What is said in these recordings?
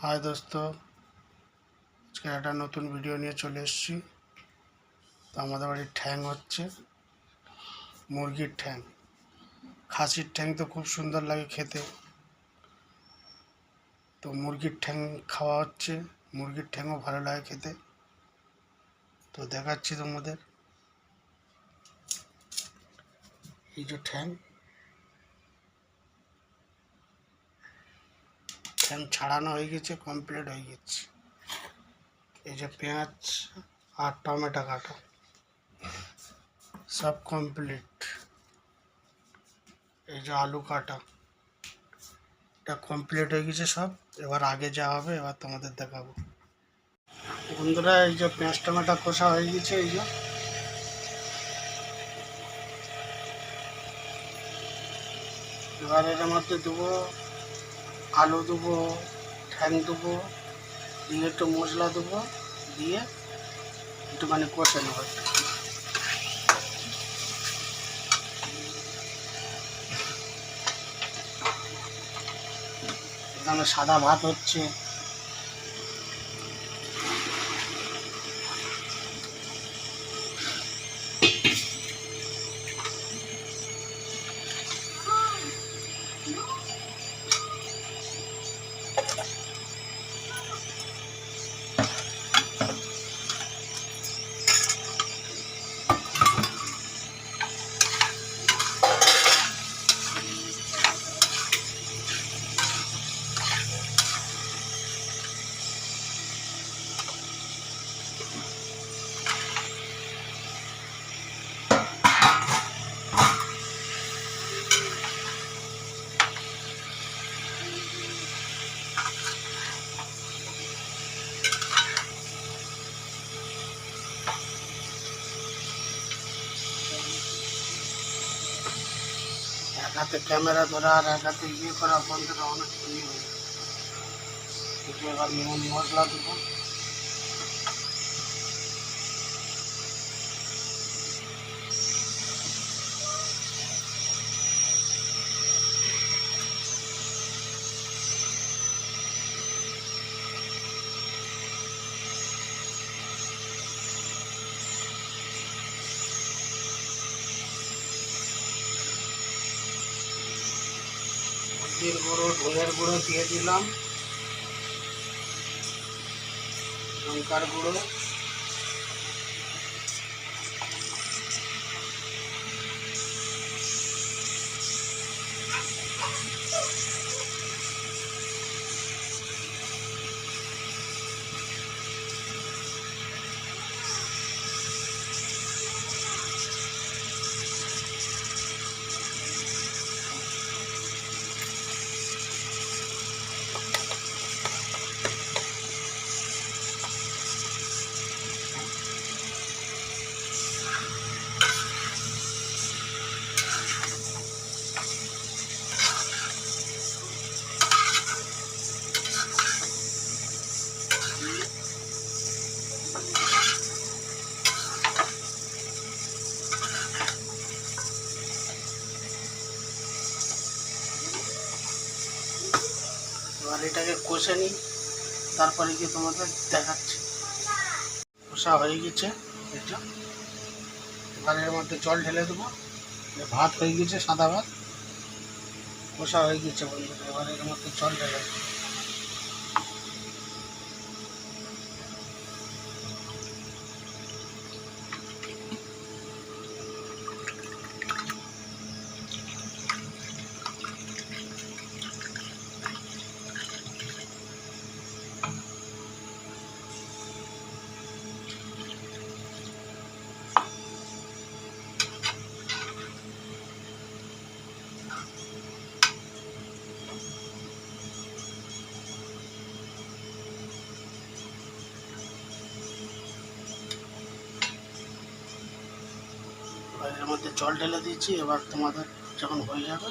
High দোস্ত, আজকে একটা নতুন ভিডিও নিয়ে চলে এসেছি। তো আমাদের বাড়ির ঠ্যাং হচ্ছে মুরগির ঠ্যাং। খাসির ঠ্যাং তো খুব সুন্দর লাগে খেতে, তো মুরগির ঠ্যাং খাওয়া হচ্ছে। মুরগির ঠ্যাংও ভালো লাগে খেতে। তো দেখাচ্ছি তোমাদের, এই যে ঠ্যাং ছাড়ানো হয়ে গেছে, কমপ্লিট হয়ে গেছে। এই যে পেঁয়াজ আর টমেটো কাটা সব কমপ্লিট। এই যে আলু কাটা, এটা কমপ্লিট হয়ে গেছে সব। এবার আগে যা হবে এবার তোমাদের দেখাবো। বন্ধুরা, এই যে পেঁয়াজ টমেটো কষা হয়ে গেছে। এই যে এবার এর মধ্যে দেবো আলু, দেবো ঠ্যাং, দেবো দিয়ে একটু মশলা দেবো, দিয়ে একটুখানি কষে নেব। এখানে সাদা ভাত হচ্ছে। এক হাতে ক্যামেরা ধরা আর এক হাতে ইয়ে করা, বন্ধুরা অনেক ইয়ে হয়ে যাবে। এবার নুন মশলা দেবো। 'হলদির গুঁড়ো, ধনের গুঁড়ো দিয়ে দিলাম, লঙ্কার গুঁড়ো, এবার এটাকে কষে নিই, তারপরে গিয়ে তোমাদের দেখাচ্ছি। কষা হয়ে গেছে এটা। এবার এর মধ্যে জল ঢেলে দেবো। ভাত হয়ে গেছে, সাদা ভাত কষা হয়ে গেছে বন্ধুরা। এবার এর মধ্যে জল ঢেলে দেবো। এর মধ্যে জল ঢেলে দিয়েছি। এবার তোমাদের যখন হয়ে যাবে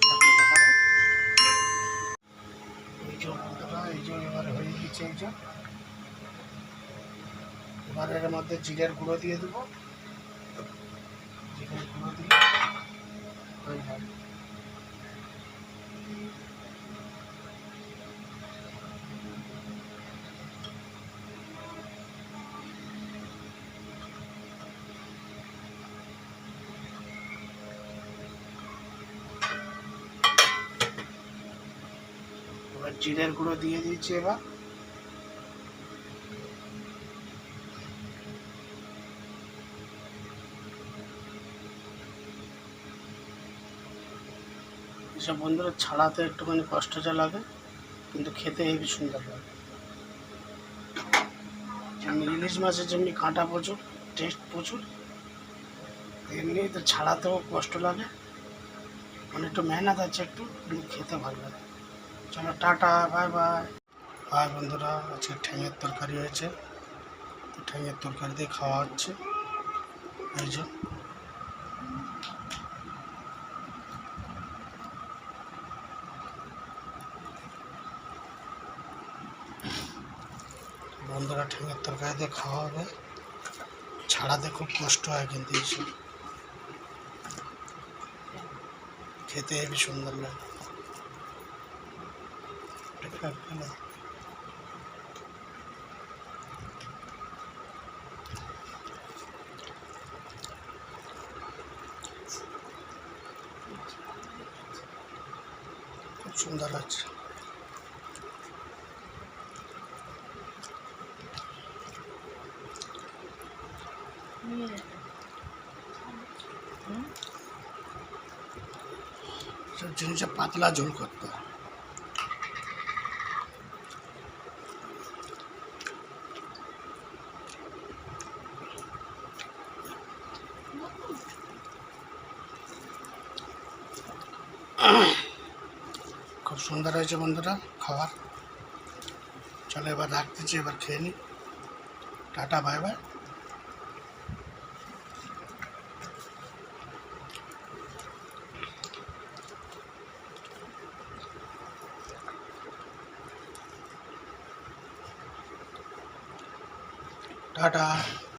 তখন দেখাবো। এই যে বন্ধুরা, এই যে এবারে হয়ে গেছে। এই যে এবার এর মধ্যে জিরের গুঁড়ো দিয়ে দেবো। জিরের গুঁড়ো দিয়ে হয়ে যাবে। জিরের গুঁড়ো দিয়ে দিয়েছি। এবার এসব বন্ধুরা ছাড়াতে একটুখানি কষ্ট যা লাগে, কিন্তু খেতে হেবি সুন্দর লাগে। যেমনি ইলিশ মাছের যেমনি কাঁটা প্রচুর, টেস্ট প্রচুর, এমনি তো ছাড়াতেও কষ্ট লাগে, মানে একটু মেহনত আছে একটু, কিন্তু খেতে ভালো লাগে। চলো টাটা, বাই বাই। হাই বন্ধুরা, আজকে ঠ্যাঙের তরকারি হয়েছে, তো ঠ্যাঙের তরকারি দিয়ে খাওয়া হচ্ছে। এই যে বন্ধুরা, ঠ্যাঙের তরকারি দিয়ে খাওয়া হবে। ছাড়াতে খুব কষ্ট হয়, কিন্তু এইসব খেতে হেবি সুন্দর লাগে। খুব সুন্দর আছে। সব জিনিসে পাতলা ঝোল করতে হয়। খুব সুন্দর হয়েছে বন্ধুরা খাবার। চলো এবার রাখতেছি, এবার খেয়ে নিই। Tata, bye bye. টাটা।